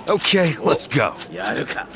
Okay, let's go. やるか。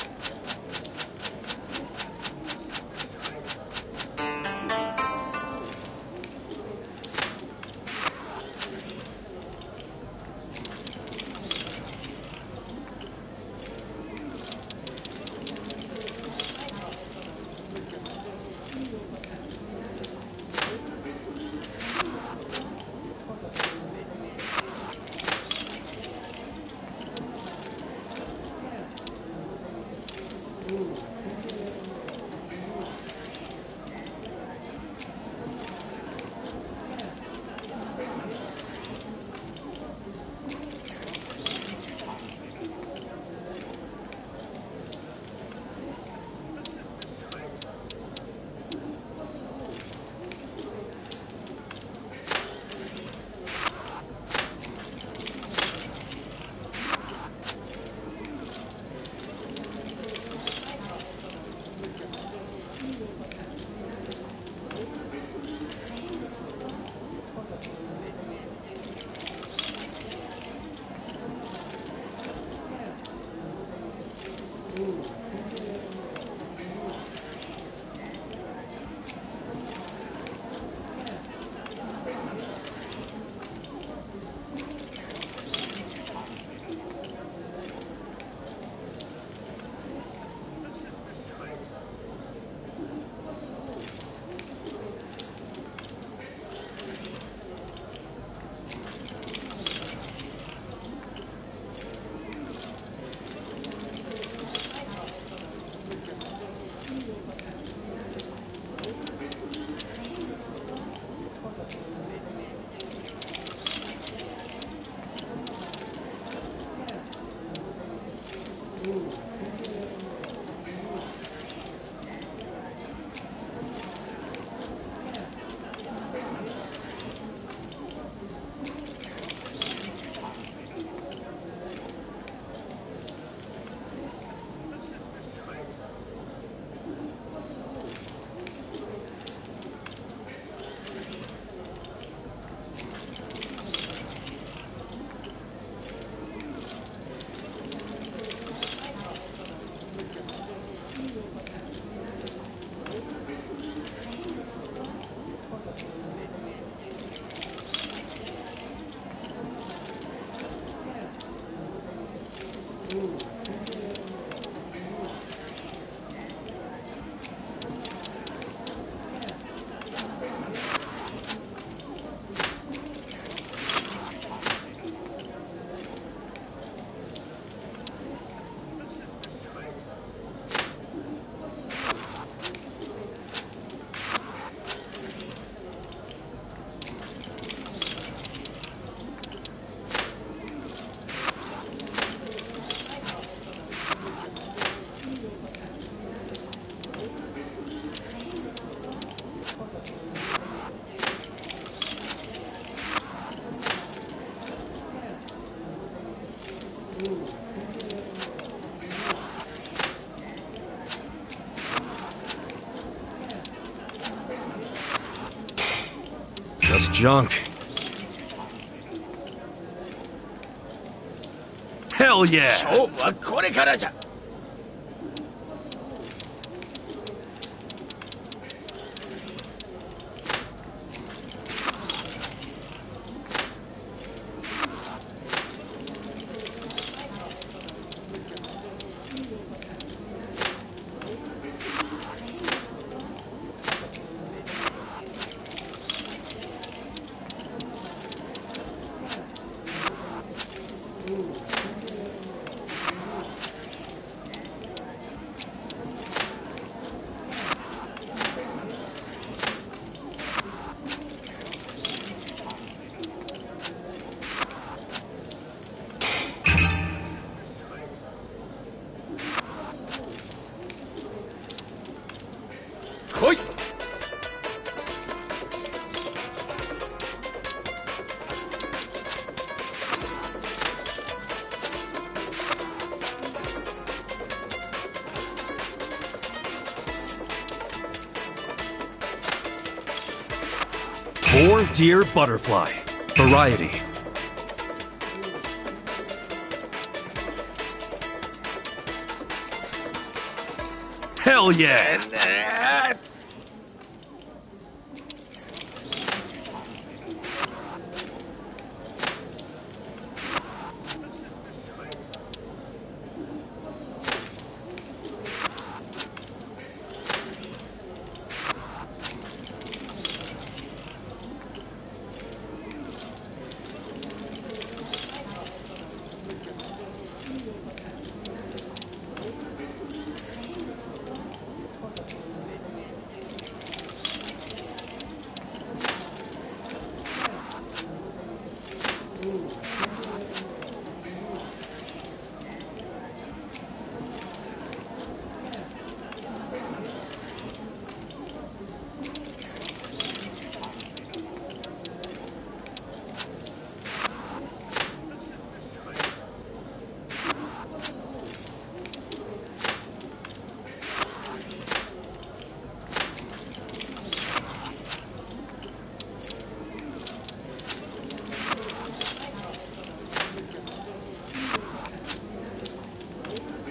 Just junk. Hell yeah! 勝負はこれからじゃ。来い。Poor dear butterfly. Variety. Hell yeah!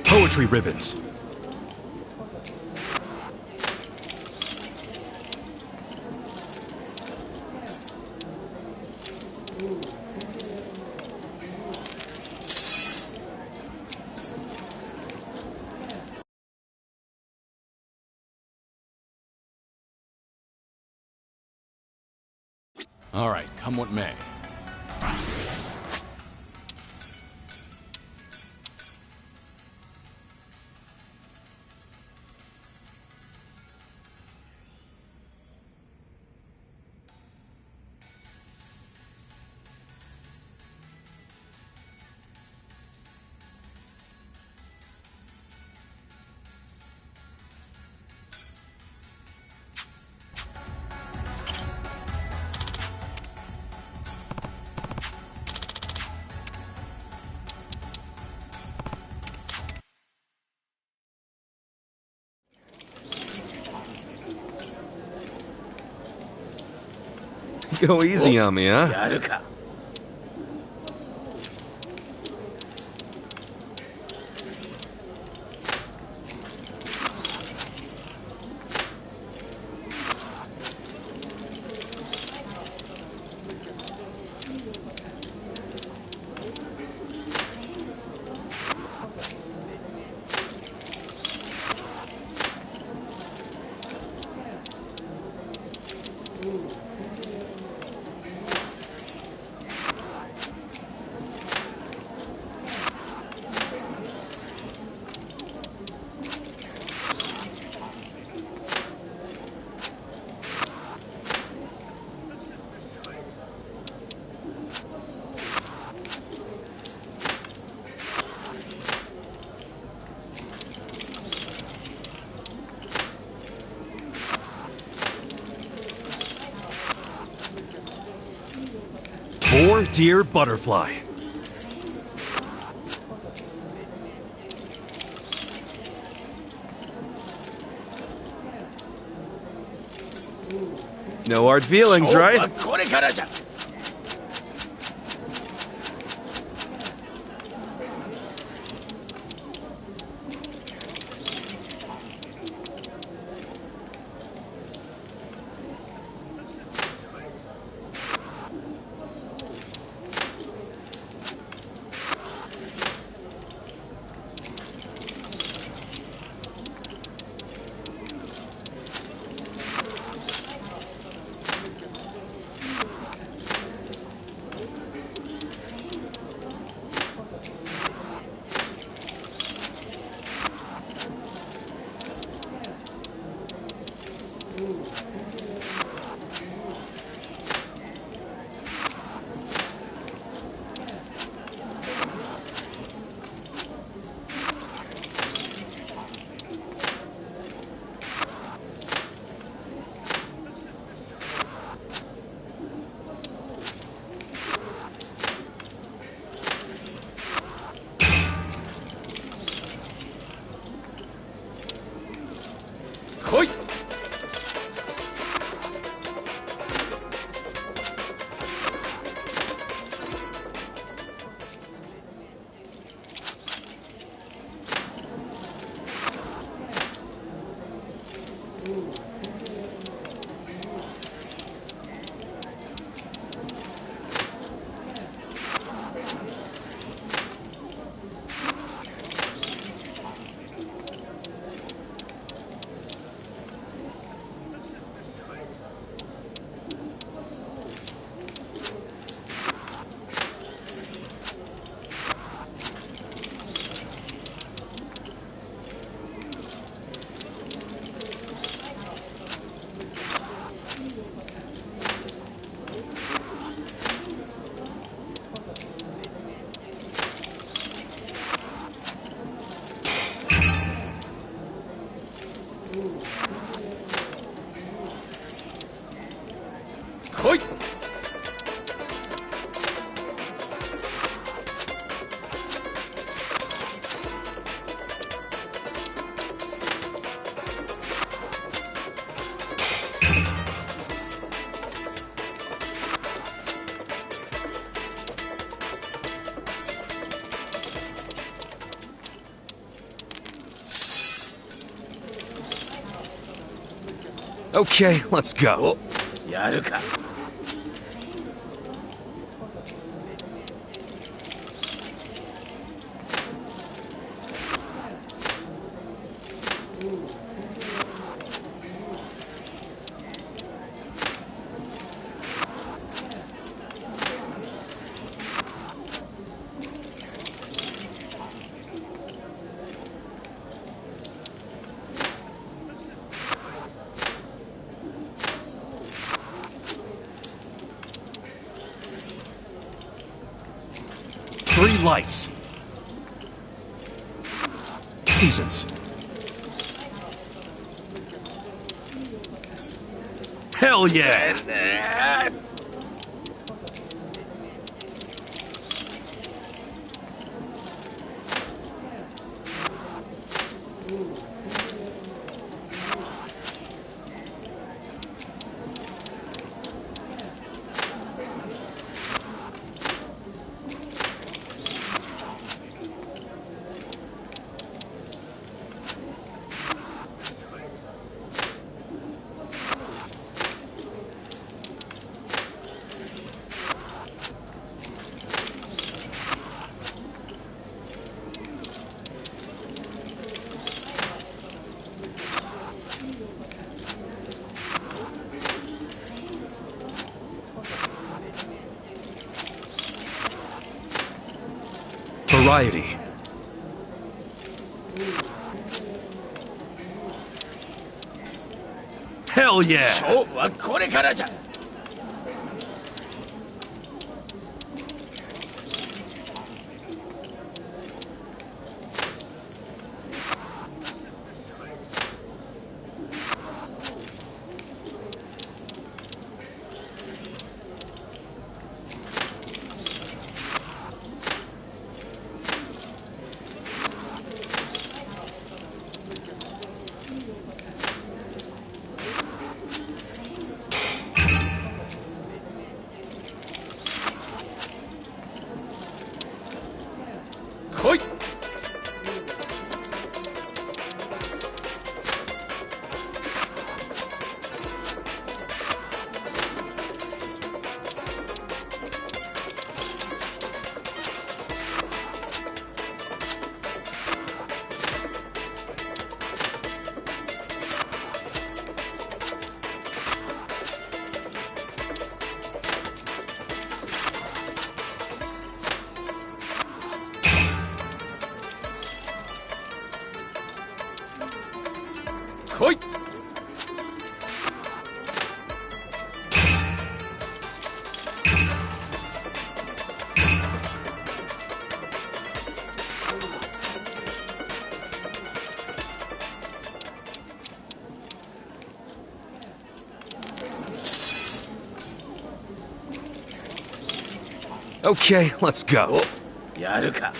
Poetry ribbons. All right, come what may. Go easy on me, huh? やるか Poor dear butterfly. No hard feelings, 勝負 right? はこれからじゃ Okay, let's go. お、やるか。Three lights. Seasons. Hell yeah! Variety. Hell yeah! 勝負はこれからじゃ。来い。来い。Okay, let's go. お、やるか。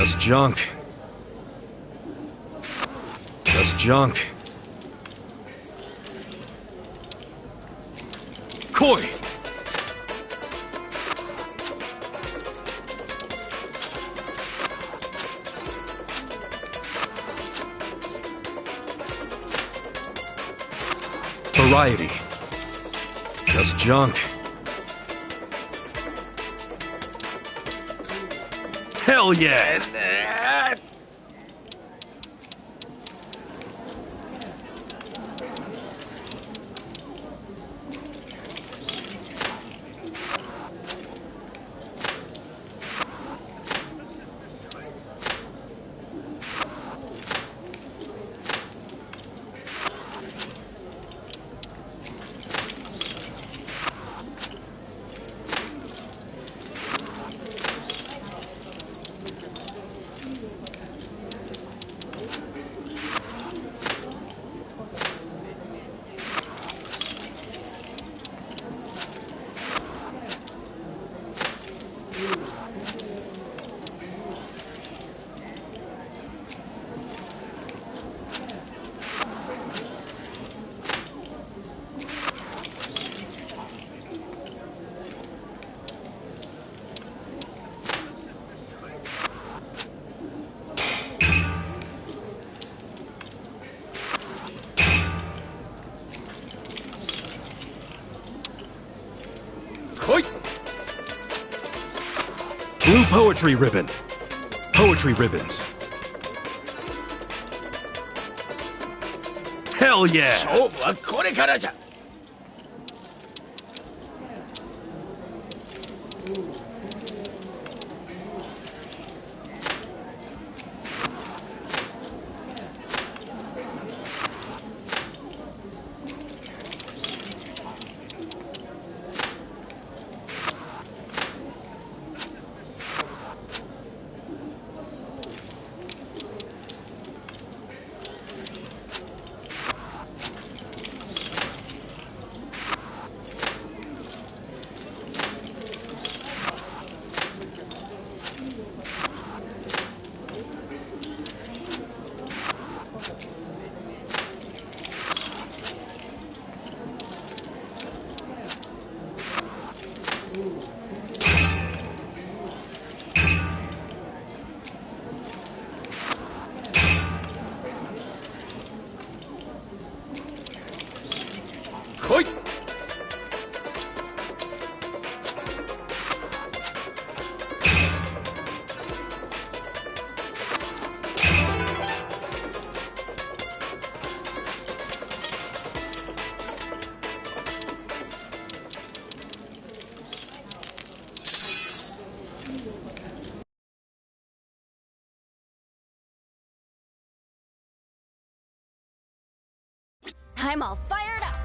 Just junk. Just junk. Koi! Variety. Just junk. Hell yeah! Poetry ribbon. Poetry ribbons. Hell yeah! 勝負はこれからじゃ。来い。I'm all fired up.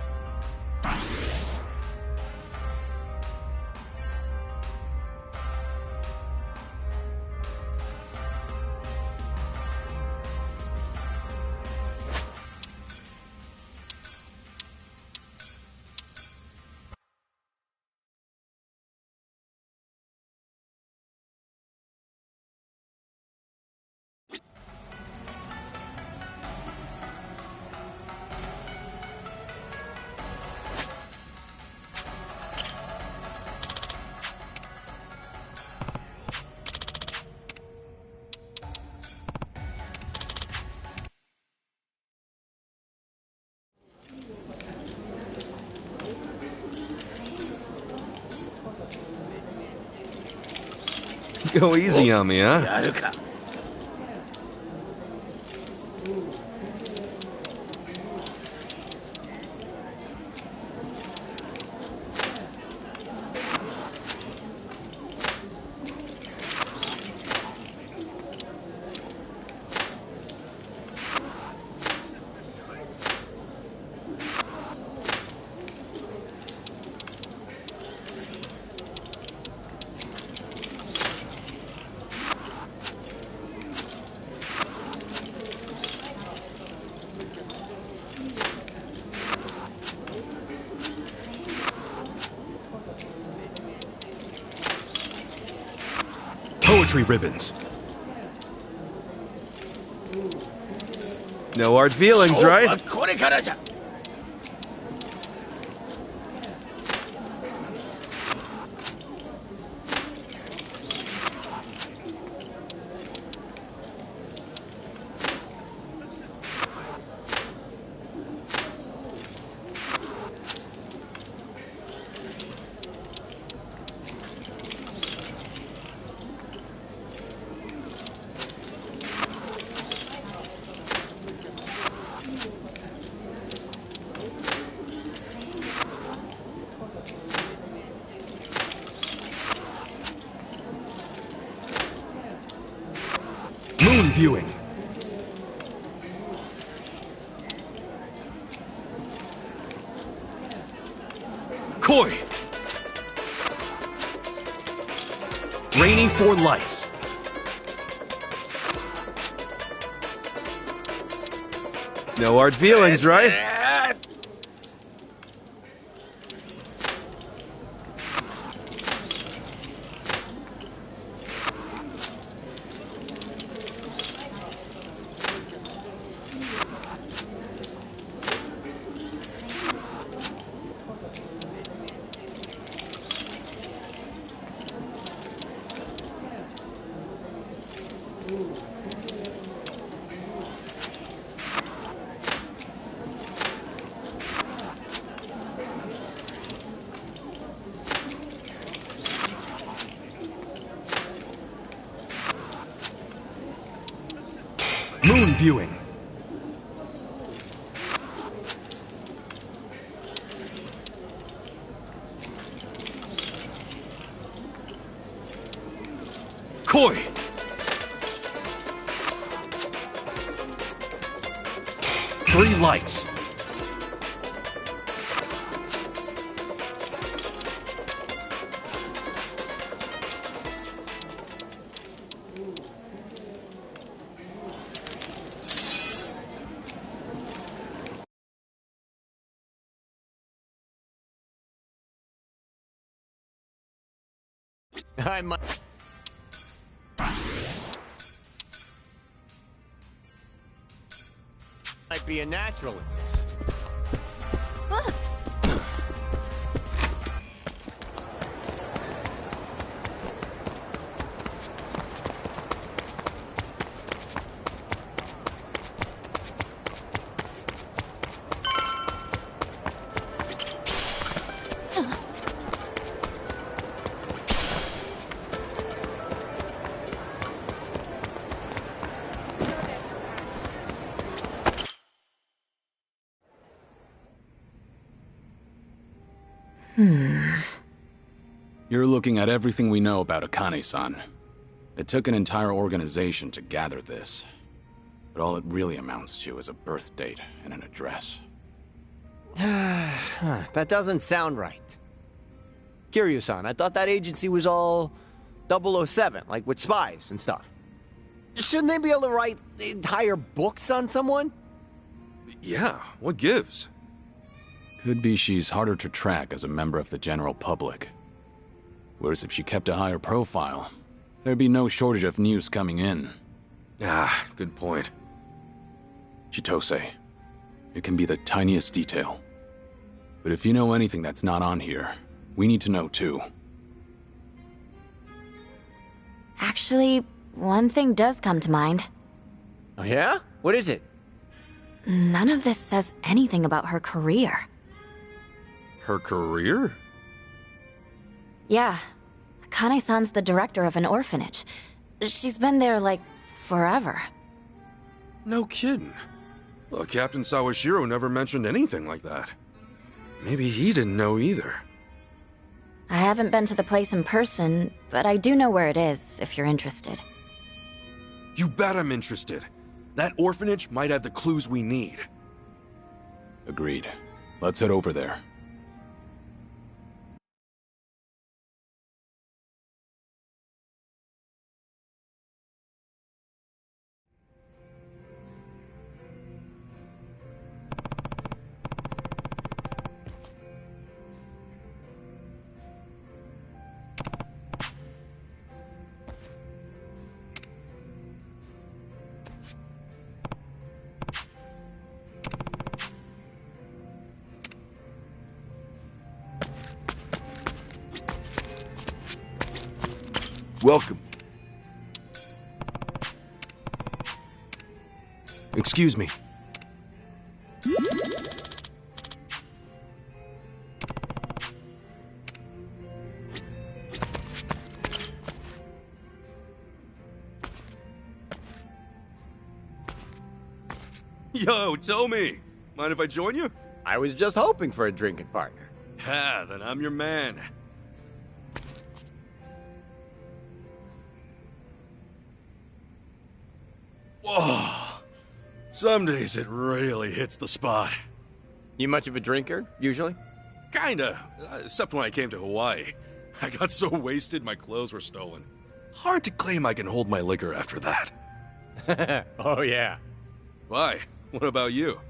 Go easy on me, huh? やるか。Poetry ribbons. No hard feelings, 勝負は right? これからじゃ。Moon viewing. Koi. Rainy for lights. No hard feelings, right? Moon viewing. Koi. 3 lights. I might be a natural at this. You're looking at everything we know about Akane-san. It took an entire organization to gather this. But all it really amounts to is a birth date and an address. That doesn't sound right. Kiryu-san, I thought that agency was all 007, like with spies and stuff. Shouldn't they be able to write entire books on someone? Yeah, what gives? Could be she's harder to track as a member of the general public. Whereas if she kept a higher profile, there'd be no shortage of news coming in. Ah, good point. Chitose, it can be the tiniest detail. But if you know anything that's not on here, we need to know too. Actually, one thing does come to mind. Oh yeah? What is it? None of this says anything about her career. Her career? Yeah. Akane-san's the director of an orphanage. She's been there, like, forever. No kidding. Well, Captain Sawashiro never mentioned anything like that. Maybe he didn't know either. I haven't been to the place in person, but I do know where it is, if you're interested. You bet I'm interested. That orphanage might have the clues we need. Agreed. Let's head over there. Welcome. Excuse me. Yo, tell me. Mind if I join you? I was just hoping for a drinking partner. Ha, then I'm your man. Whoa. Some days it really hits the spot. You much of a drinker, usually? Kinda. Except when I came to Hawaii. I got so wasted my clothes were stolen. Hard to claim I can hold my liquor after that. Oh yeah. Why? What about you?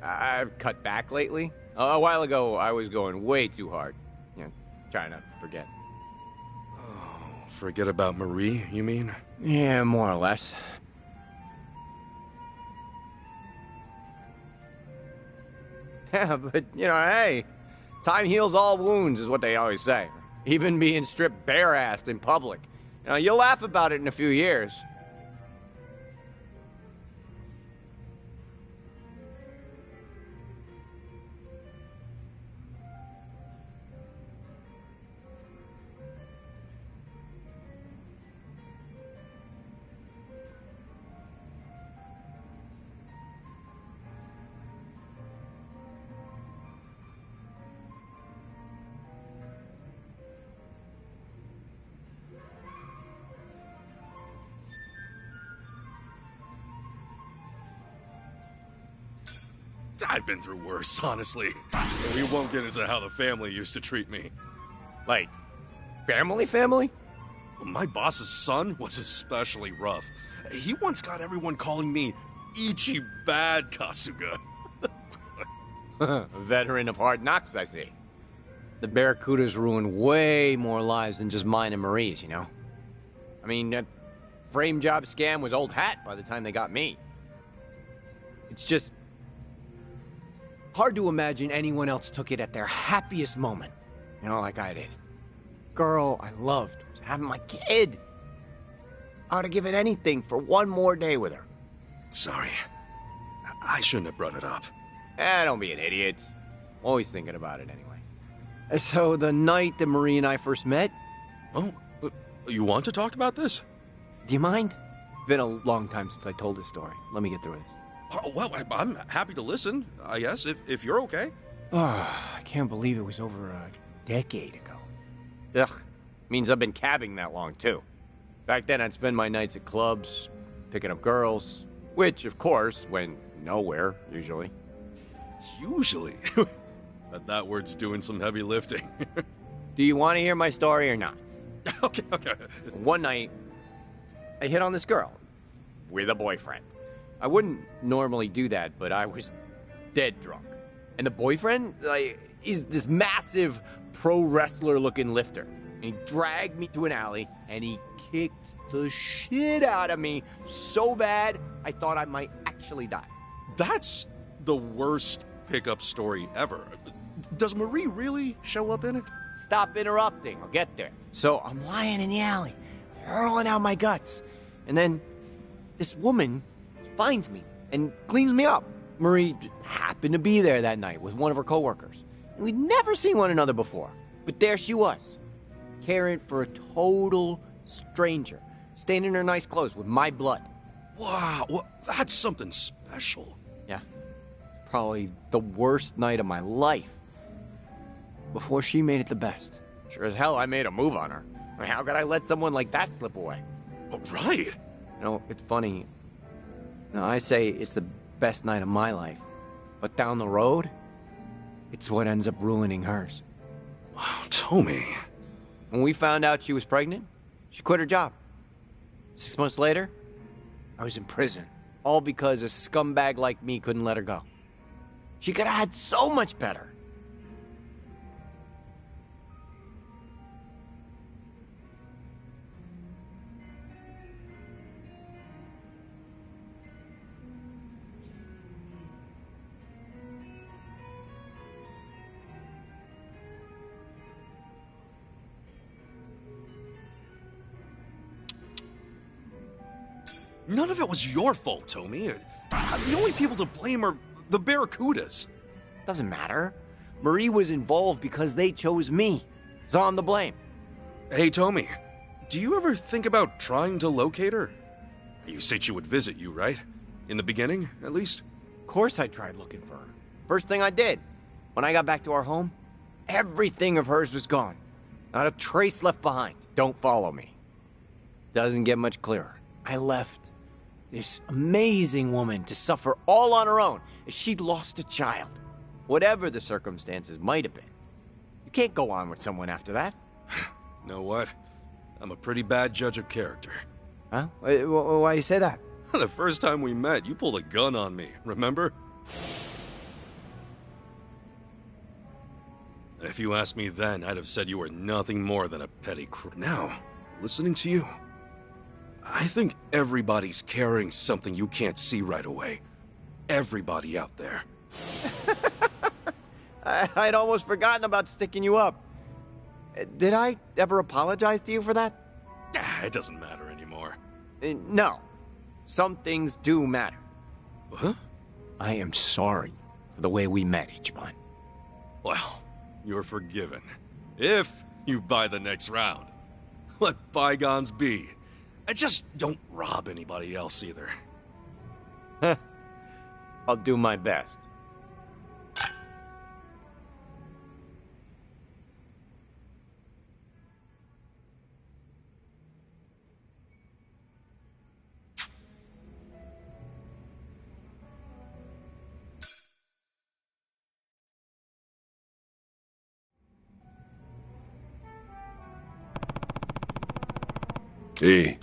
I've cut back lately. A while ago, I was going way too hard. You know, trying to forget. Oh, forget about Marie, you mean? Yeah, more or less. Yeah, but, you know, hey, time heals all wounds is what they always say. Even being stripped bare-assed in public. You know, you'll laugh about it in a few years. I've been through worse, honestly. And we won't get into how the family used to treat me. Like, family? My boss's son was especially rough. He once got everyone calling me Ichi Bad Kasuga. A veteran of hard knocks, I see. The Barracudas ruined way more lives than just mine and Marie's, you know? I mean, that frame job scam was old hat by the time they got me. It's just hard to imagine anyone else took it at their happiest moment, you know, like I did. Girl I loved was having my kid. I would have given anything for one more day with her. Sorry. I shouldn't have brought it up. Don't be an idiot. Always thinking about it anyway. So, the night that Marie and I first met... Oh, you want to talk about this? Do you mind? Been a long time since I told this story. Let me get through this. Oh, well, I'm happy to listen, I guess, if you're okay. Oh, I can't believe it was over a decade ago. Ugh. Means I've been cabbing that long, too. Back then, I'd spend my nights at clubs, picking up girls, which, of course, went nowhere, usually. Usually? that word's doing some heavy lifting. Do you want to hear my story or not? Okay. One night, I hit on this girl with a boyfriend. I wouldn't normally do that, but I was dead drunk. And the boyfriend, is this massive pro wrestler-looking lifter. And he dragged me to an alley, and he kicked the shit out of me so bad, I thought I might actually die. That's the worst pickup story ever. Does Marie really show up in it? Stop interrupting, I'll get there. So I'm lying in the alley, hurling out my guts. And then this woman finds me and cleans me up. Marie happened to be there that night with one of her coworkers. And we'd never seen one another before. But there she was, caring for a total stranger, staying in her nice clothes with my blood. Wow, well, that's something special. Yeah, probably the worst night of my life. Before she made it the best. Sure as hell I made a move on her. I mean, how could I let someone like that slip away? Oh, right. You know, it's funny. Now, I say it's the best night of my life. But down the road, it's what ends up ruining hers. Wow, Tommy. When we found out she was pregnant, she quit her job. 6 months later, I was in prison. All because a scumbag like me couldn't let her go. She could have had so much better. None of it was your fault, Tommy. The only people to blame are the Barracudas. Doesn't matter. Marie was involved because they chose me. So I'm the blame. Hey, Tommy, do you ever think about trying to locate her? You said she would visit you, right? In the beginning, at least? Of course I tried looking for her. First thing I did. When I got back to our home, everything of hers was gone. Not a trace left behind. Don't follow me. Doesn't get much clearer. I left this amazing woman to suffer all on her own as she'd lost a child. Whatever the circumstances might have been. You can't go on with someone after that. Know what? I'm a pretty bad judge of character. Huh? Why you say that? The first time we met, you pulled a gun on me, remember? If you asked me then, I'd have said you were nothing more than a petty Now, listening to you, I think everybody's carrying something you can't see right away. Everybody out there. I'd almost forgotten about sticking you up. Did I ever apologize to you for that? It doesn't matter anymore. No. Some things do matter. Huh? I am sorry for the way we met, Ichiban. Well, you're forgiven. If you buy the next round. Let bygones be. And just don't rob anybody else either. I'll do my best. Hey.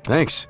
Thanks.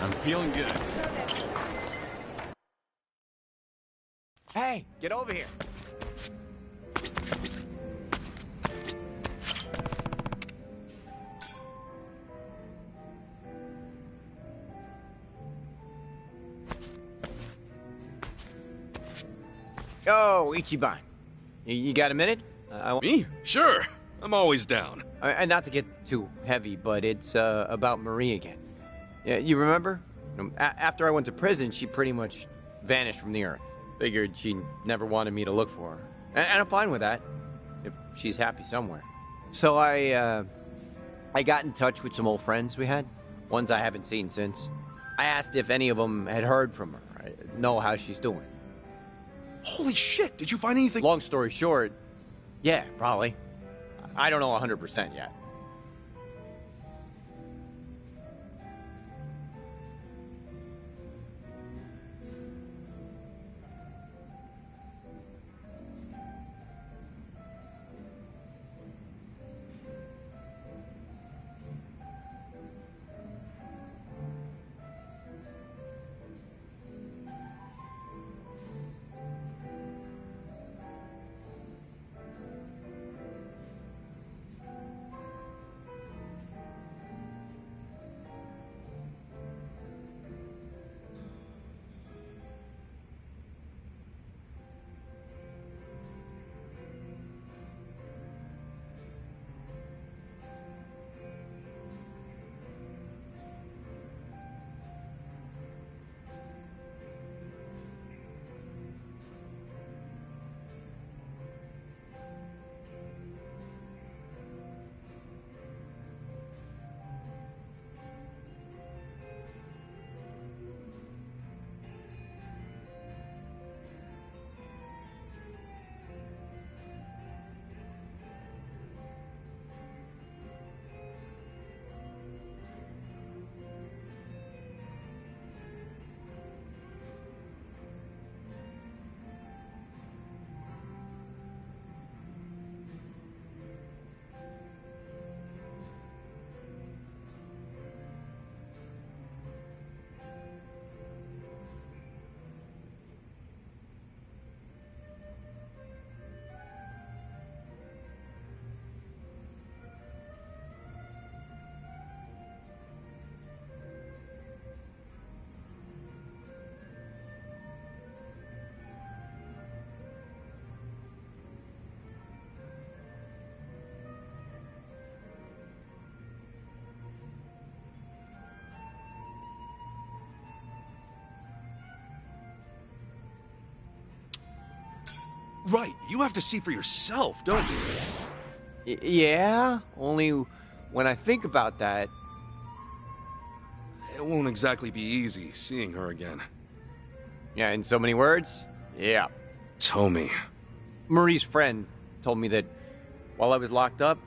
I'm feeling good. Hey, get over here. Yo, Ichiban. You got a minute? Me? Sure. I'm always down. And not to get too heavy, but it's about Marie again. Yeah, you remember? After I went to prison, she pretty much vanished from the earth. Figured she never wanted me to look for her. And I'm fine with that, if she's happy somewhere. So I got in touch with some old friends we had, ones I haven't seen since. I asked if any of them had heard from her, know how she's doing. Holy shit, did you find anything? Long story short, yeah, probably. I don't know 100% yet. Right, you have to see for yourself, don't you? Yeah, only when I think about that... It won't exactly be easy seeing her again. Yeah, in so many words? Yeah. Tommy. Marie's friend told me that while I was locked up,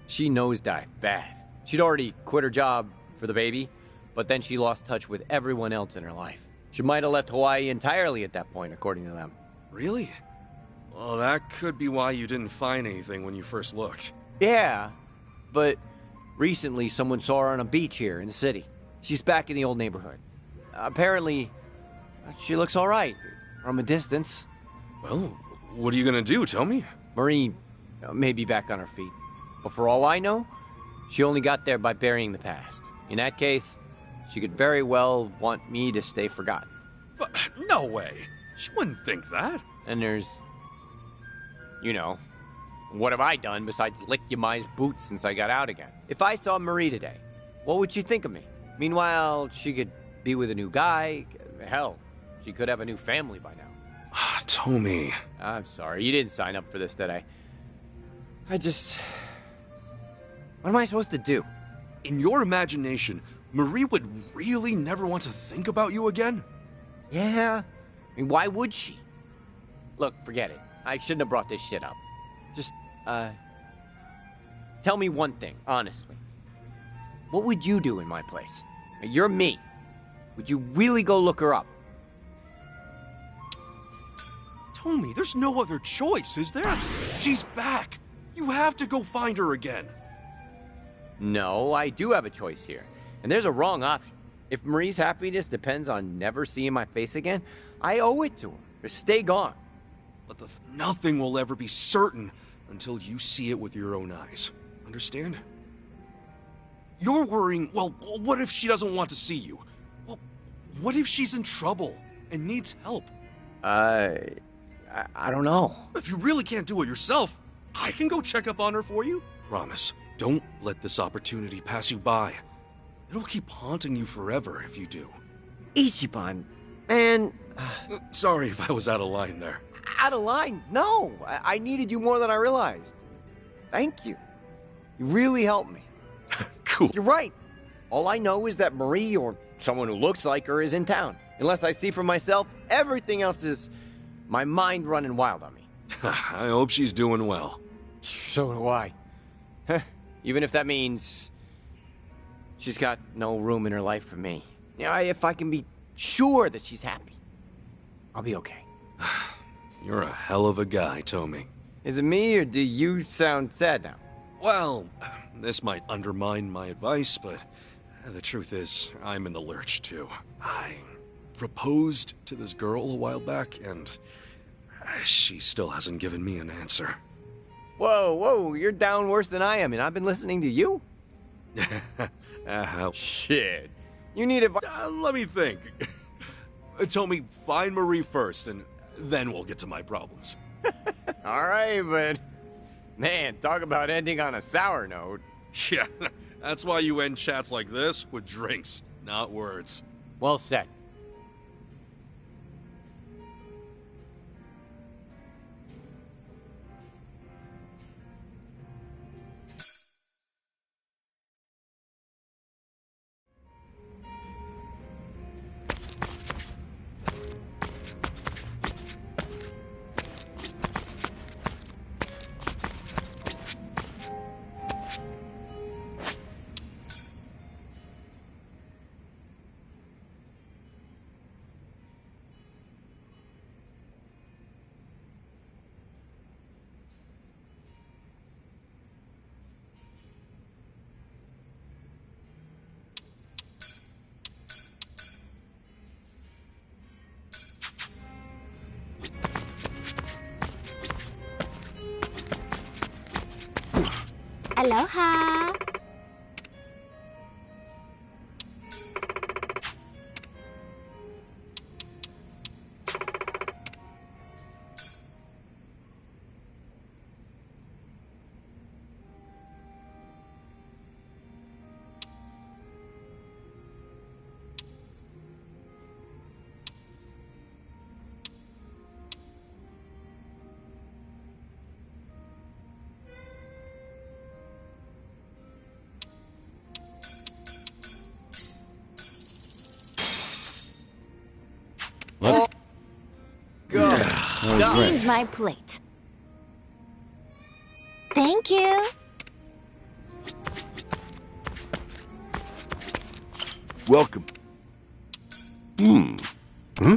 she nosedived bad. She'd already quit her job for the baby, but then she lost touch with everyone else in her life. She might have left Hawaii entirely at that point, according to them. Really? Well, that could be why you didn't find anything when you first looked. Yeah, but recently someone saw her on a beach here in the city. She's back in the old neighborhood. Apparently, she looks all right from a distance. Well, what are you gonna do, tell me? Marie may be back on her feet, but for all I know, she only got there by burying the past. In that case, she could very well want me to stay forgotten. But, no way. She wouldn't think that. And there's, what have I done besides lick Yamai's boots since I got out again? If I saw Marie today, what would she think of me? Meanwhile, she could be with a new guy. Hell, she could have a new family by now. Tommy. I'm sorry, you didn't sign up for this today. What am I supposed to do? In your imagination, Marie would really never want to think about you again? Yeah? I mean, why would she? Look, forget it. I shouldn't have brought this shit up. Just, tell me one thing, honestly. What would you do in my place? You're me. Would you really go look her up? Tommy, there's no other choice, is there? She's back. You have to go find her again. No, I do have a choice here. And there's a wrong option. If Marie's happiness depends on never seeing my face again, I owe it to her. Just stay gone. But nothing will ever be certain until you see it with your own eyes. Understand? You're worrying, well, what if she doesn't want to see you? Well, what if she's in trouble and needs help? I don't know. If you really can't do it yourself, I can go check up on her for you. Promise, don't let this opportunity pass you by. It'll keep haunting you forever if you do. Ichiban, man. Sorry if I was out of line there. Out of line? No, I needed you more than I realized. Thank you. You really helped me. Cool. You're right. All I know is that Marie, or someone who looks like her, is in town. Unless I see for myself, everything else is my mind running wild on me. I hope she's doing well. So do I. Even if that means she's got no room in her life for me. If I can be sure that she's happy, I'll be okay. You're a hell of a guy, Tommy. Is it me, or do you sound sad now? Well, this might undermine my advice, but the truth is, I'm in the lurch, too. I proposed to this girl a while back, and she still hasn't given me an answer. Whoa, you're down worse than I am, and I've been listening to you? Shit. You need advice. Let me think. Tommy, find Marie first, and then we'll get to my problems. All right, but man, talk about ending on a sour note. Yeah, that's why you end chats like this with drinks, not words. Well said. Aloha! Let's Go. That was great. Cleaned my plate. Thank you. Welcome. Hmm?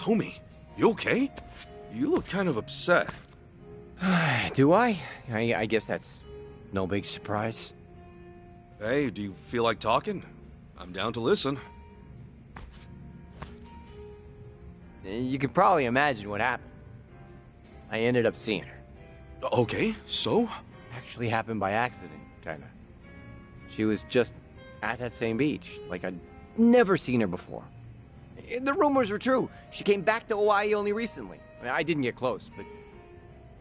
Tommy, you okay? You look kind of upset. Do I? I guess that's no big surprise. Hey, do you feel like talking? I'm down to listen. You can probably imagine what happened. I ended up seeing her. Okay, so? Actually happened by accident, kinda. She was just at that same beach, like I'd never seen her before. The rumors were true. She came back to Hawaii only recently. I didn't get close, but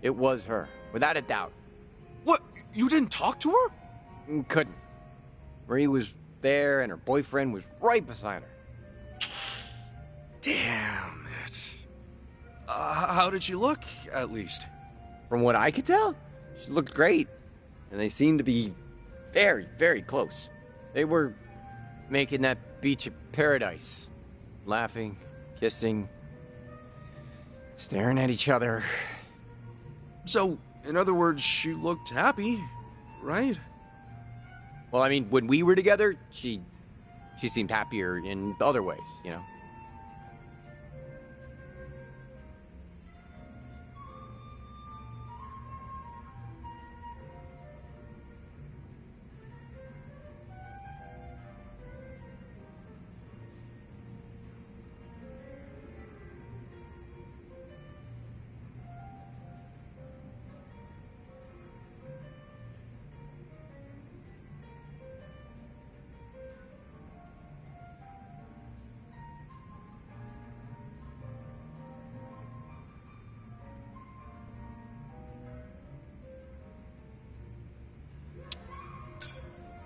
it was her, without a doubt. What? You didn't talk to her? Couldn't. Marie was there, and her boyfriend was right beside her. Damn it. How did she look, at least? From what I could tell, she looked great, and they seemed to be very, very close. They were making that beach a paradise, laughing, kissing, staring at each other. So, in other words, she looked happy, right? Well, I mean, when we were together, she seemed happier in other ways, you know?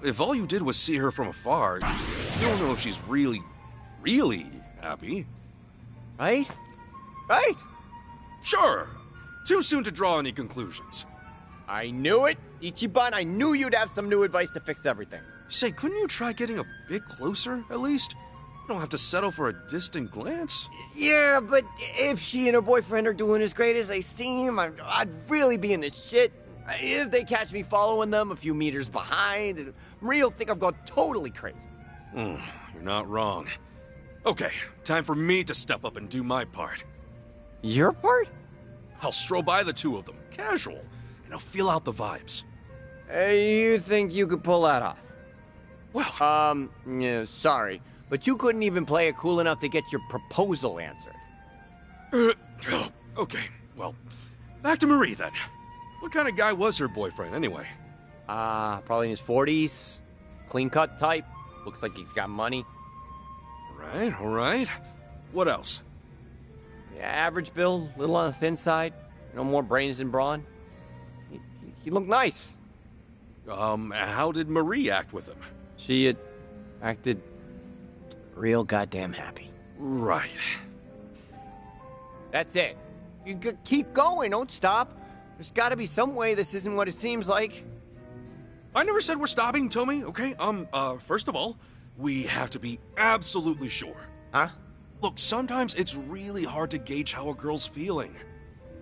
If all you did was see her from afar, you don't know if she's really, really happy. Right? Right? Sure. Too soon to draw any conclusions. I knew it! Ichiban, I knew you'd have some new advice to fix everything. Say, couldn't you try getting a bit closer, at least? You don't have to settle for a distant glance. Yeah, but if she and her boyfriend are doing as great as they seem, I'd really be in the shit. If they catch me following them a few meters behind, Marie will think I've gone totally crazy. You're not wrong. Okay, time for me to step up and do my part. Your part? I'll stroll by the two of them, casual, and I'll feel out the vibes. You think you could pull that off? Well, Yeah, sorry, but you couldn't even play it cool enough to get your proposal answered. Okay, well, back to Marie then. What kind of guy was her boyfriend, anyway? Probably in his 40s. Clean-cut type. Looks like he's got money. All right. What else? Yeah, average build, little on the thin side. No more brains than brawn. He looked nice. How did Marie act with him? She had acted real goddamn happy. Right. That's it. You keep going, don't stop. There's gotta be some way this isn't what it seems like. I never said we're stopping, Tommy, okay? First of all, we have to be absolutely sure. Huh? Look, sometimes it's really hard to gauge how a girl's feeling.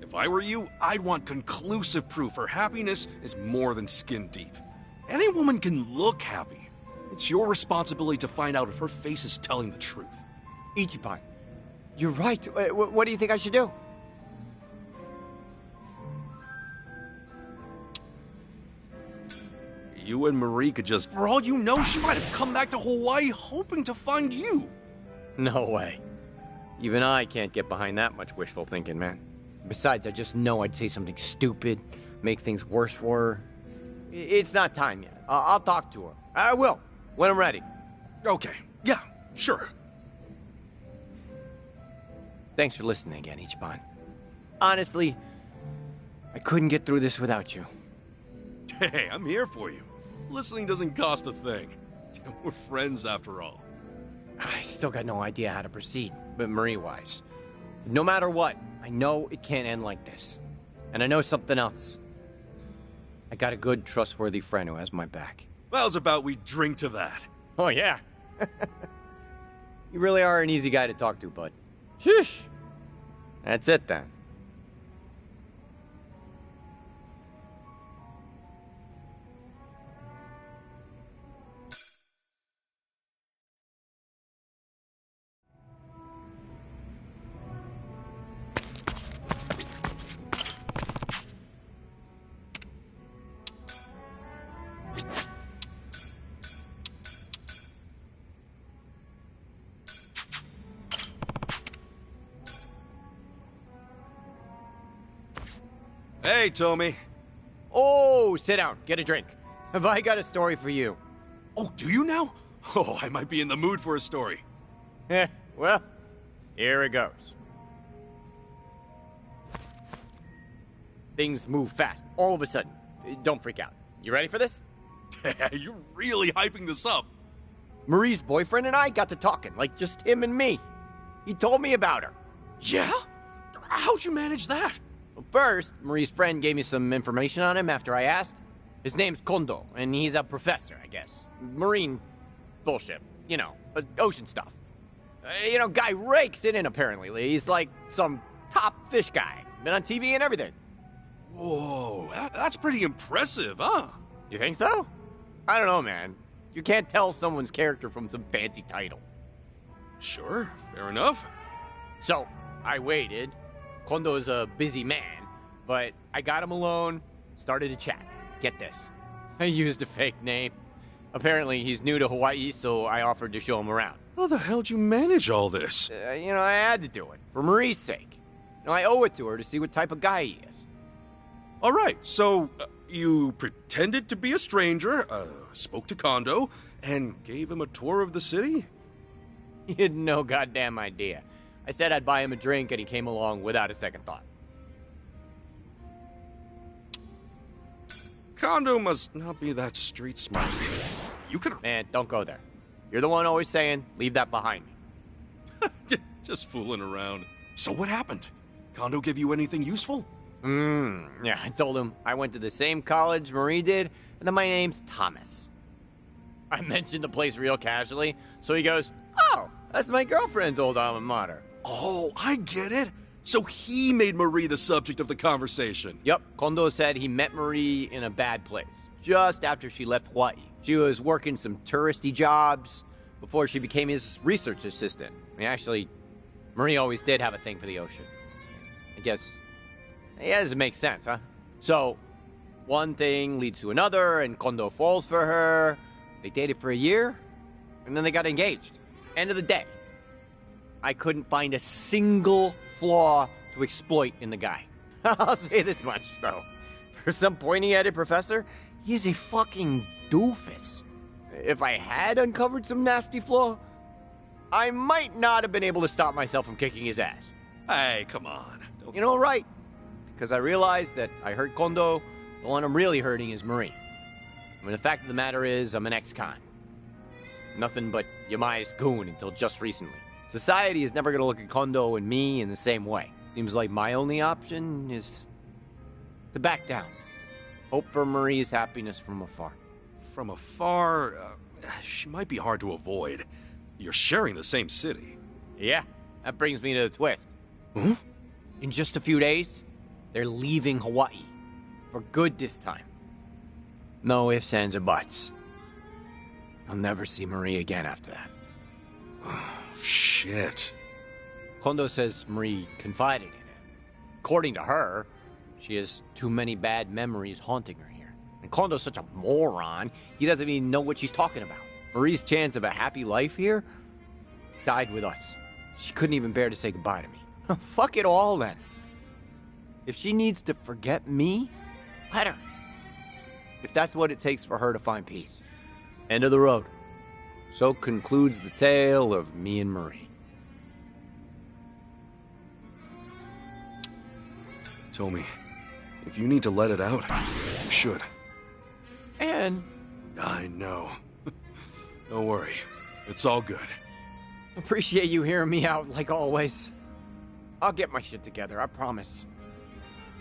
If I were you, I'd want conclusive proof her happiness is more than skin deep. Any woman can look happy. It's your responsibility to find out if her face is telling the truth. Ichiban, you're right. What do you think I should do? You and Marie could just... For all you know, she might have come back to Hawaii hoping to find you. No way. Even I can't get behind that much wishful thinking, man. Besides, I just know I'd say something stupid, make things worse for her. It's not time yet. I'll talk to her. I will, when I'm ready. Okay, yeah, sure. Thanks for listening again, Ichiban. Honestly, I couldn't get through this without you. Hey, I'm here for you. Listening doesn't cost a thing. We're friends after all. I still got no idea how to proceed, but Marie-wise. No matter what, I know it can't end like this. And I know something else. I got a good, trustworthy friend who has my back. How's about we drink to that? Oh, yeah. You really are an easy guy to talk to, bud. Sheesh. That's it, then. Hey, Tommy. Oh, sit down. Get a drink. Have I got a story for you? Oh, do you now? Oh, I might be in the mood for a story. Well, here it goes. Things move fast, all of a sudden. Don't freak out. You ready for this? You're really hyping this up. Marie's boyfriend and I got to talking, like just him and me. He told me about her. Yeah? How'd you manage that? Well, first, Marie's friend gave me some information on him after I asked. His name's Kondo, and he's a professor, I guess. Marine bullshit. You know, ocean stuff. Guy rakes it in, apparently. He's like some top fish guy. Been on TV and everything. Whoa, that's pretty impressive, huh? You think so? I don't know, man. You can't tell someone's character from some fancy title. Sure, fair enough. So, I waited. Kondo's a busy man, but I got him alone, started to chat. Get this. I used a fake name. Apparently, he's new to Hawaii, so I offered to show him around. How the hell'd you manage all this? I had to do it, for Marie's sake. I owe it to her to see what type of guy he is. All right, so you pretended to be a stranger, spoke to Kondo, and gave him a tour of the city? He had no goddamn idea. I said I'd buy him a drink, and he came along without a second thought. Kondo must not be that street smart. You could Man, don't go there. You're the one always saying, leave that behind me. just fooling around. So what happened? Kondo give you anything useful? Yeah, I told him I went to the same college Marie did, and that my name's Thomas. I mentioned the place real casually, so he goes, oh, that's my girlfriend's old alma mater. Oh, I get it. So he made Marie the subject of the conversation. Yep, Kondo said he met Marie in a bad place, just after she left Hawaii. She was working some touristy jobs before she became his research assistant. Actually, Marie always did have a thing for the ocean. I guess, yeah, doesn't make sense, huh? So, one thing leads to another, and Kondo falls for her. They dated for a year, and then they got engaged. End of the day. I couldn't find a single flaw to exploit in the guy. I'll say this much, though. For some pointy-headed professor, he is a fucking doofus. If I had uncovered some nasty flaw, I might not have been able to stop myself from kicking his ass. Hey, come on. Right. Because I realized that I hurt Kondo, the one I'm really hurting is Marie. The fact of the matter is, I'm an ex-con. Nothing but Yamai's goon until just recently. Society is never going to look at Kondo and me in the same way. Seems like my only option is to back down. Hope for Marie's happiness from afar. From afar, she might be hard to avoid. You're sharing the same city. Yeah, that brings me to the twist. Huh? In just a few days, they're leaving Hawaii. For good this time. No ifs, ands, or buts. I'll never see Marie again after that. Shit. Kondo says Marie confided in him. According to her, she has too many bad memories haunting her here. And Kondo's such a moron, he doesn't even know what she's talking about. Marie's chance of a happy life here died with us. She couldn't even bear to say goodbye to me. Fuck it all, then. If she needs to forget me, let her. If that's what it takes for her to find peace. End of the road. So concludes the tale of me and Marie. Tommy, if you need to let it out, you should. And I know. Don't worry. It's all good. appreciate you hearing me out like always. I'll get my shit together, I promise.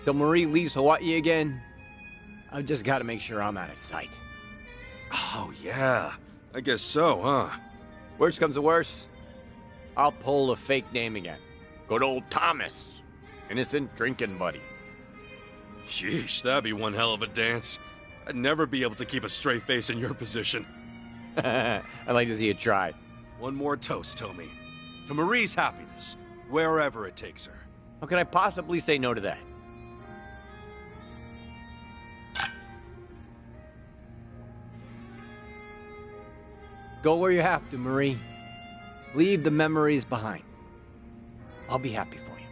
Till Marie leaves Hawaii again, I've just got to make sure I'm out of sight. Oh, yeah. I guess so, huh? Worst comes to worst, I'll pull a fake name again. Good old Thomas. Innocent drinking buddy. Sheesh, that'd be one hell of a dance. I'd never be able to keep a straight face in your position. I'd like to see you try. One more toast, Tommy. To Marie's happiness, wherever it takes her. How can I possibly say no to that? Go where you have to, Marie. Leave the memories behind. I'll be happy for you.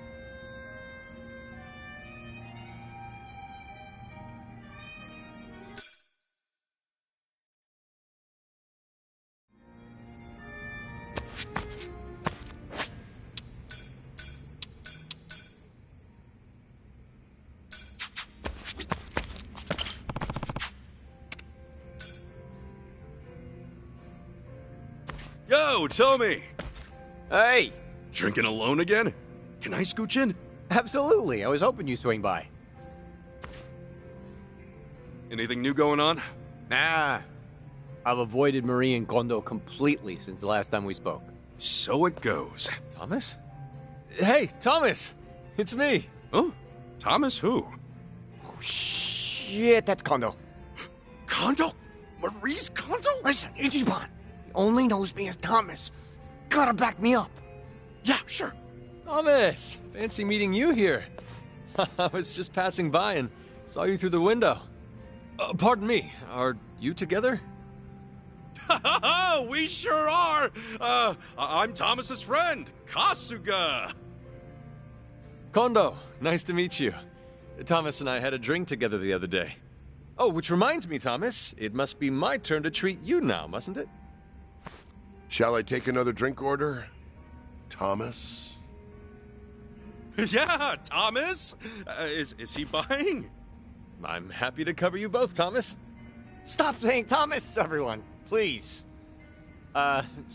Yo, Tommy! Hey! Drinking alone again? Can I scooch in? Absolutely, I was hoping you'd swing by. Anything new going on? Nah. I've avoided Marie and Kondo completely since the last time we spoke. So it goes. Thomas? Hey, Thomas! It's me! Huh? Thomas who? Oh, shit, that's Kondo. Kondo? Marie's Kondo? Listen, Ichiban, he only knows me as Thomas. Gotta back me up. Yeah, sure. Thomas! Fancy meeting you here. I was just passing by and saw you through the window. Pardon me, are you together? We sure are! I'm Thomas's friend, Kasuga! Kondo, nice to meet you. Thomas and I had a drink together the other day. Oh, which reminds me, Thomas, it must be my turn to treat you now, mustn't it? Shall I take another drink order? Thomas? Yeah, Thomas! Is he buying? I'm happy to cover you both, Thomas. Stop saying Thomas, everyone, please.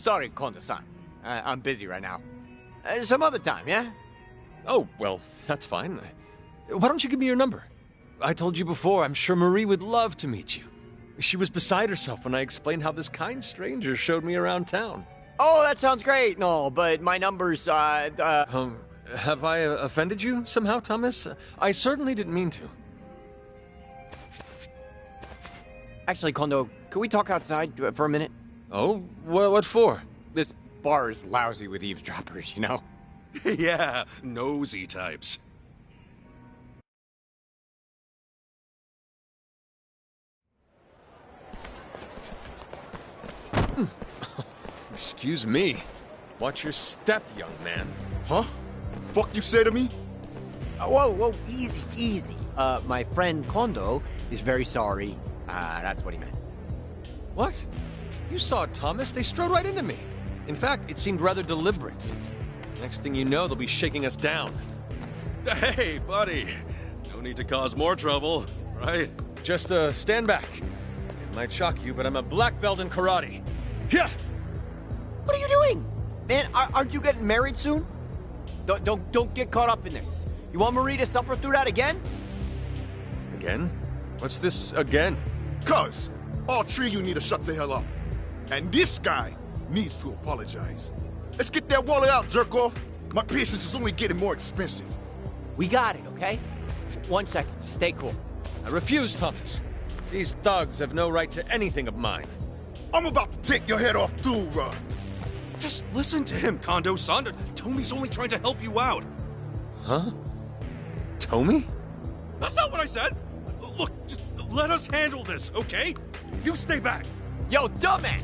Sorry, Kondo-san. I'm busy right now. Some other time, yeah? Oh, well, that's fine. Why don't you give me your number? I told you before, I'm sure Marie would love to meet you. She was beside herself when I explained how this kind stranger showed me around town. Oh, that sounds great. No, but my number's, Have I offended you somehow, Thomas? I certainly didn't mean to. Actually, Kondo, can we talk outside for a minute? Oh, what for? This bar is lousy with eavesdroppers, you know? Yeah, nosy types. Excuse me. Watch your step, young man. Huh? Fuck you say to me? Whoa, easy, easy. My friend Kondo is very sorry. That's what he meant. What? You saw Thomas? They strode right into me. In fact, it seemed rather deliberate. Next thing you know, they'll be shaking us down. Hey, buddy. No need to cause more trouble, right? Just, stand back. It might shock you, but I'm a black belt in karate. Yeah! What are you doing? Man, aren't you getting married soon? Don't get caught up in this. You want Marie to suffer through that again? Again? What's this again? Cuz, all three of you need to shut the hell up. And this guy needs to apologize. Let's get that wallet out, jerk off. My patience is only getting more expensive. We got it, okay? 1 second, just stay cool. I refuse, Thomas. These thugs have no right to anything of mine. I'm about to take your head off too, Ron. Just listen to him, Kondo-san. Tomi's only trying to help you out. Huh? Tomi? That's not what I said. Look, just let us handle this, okay? You stay back. Yo, dumbass!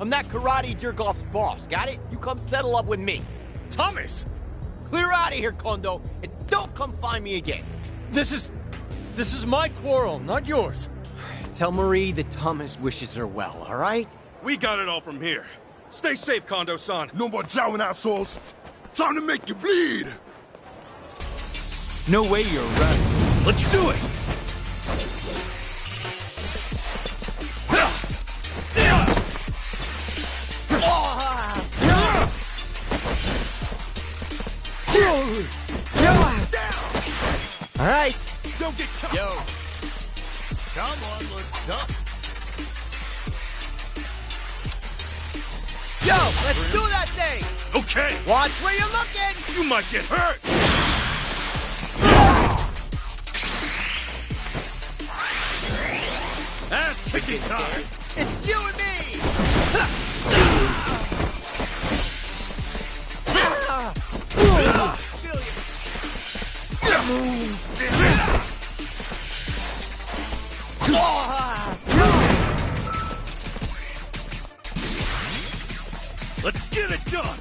I'm that karate jerk-off's boss, got it? You come settle up with me. Thomas! Clear out of here, Kondo, and don't come find me again. This is my quarrel, not yours. Tell Marie that Thomas wishes her well, all right? We got it all from here. Stay safe, Kondo-san. No more jowling assholes. Time to make you bleed. No way you're right. Let's do it! All right. Don't get caught! Yo. Come on, let's jump. Yo, let's do that thing! Okay, Watch where you're looking! you might get hurt! Ass kicking time! It's you and me! Let's get it done!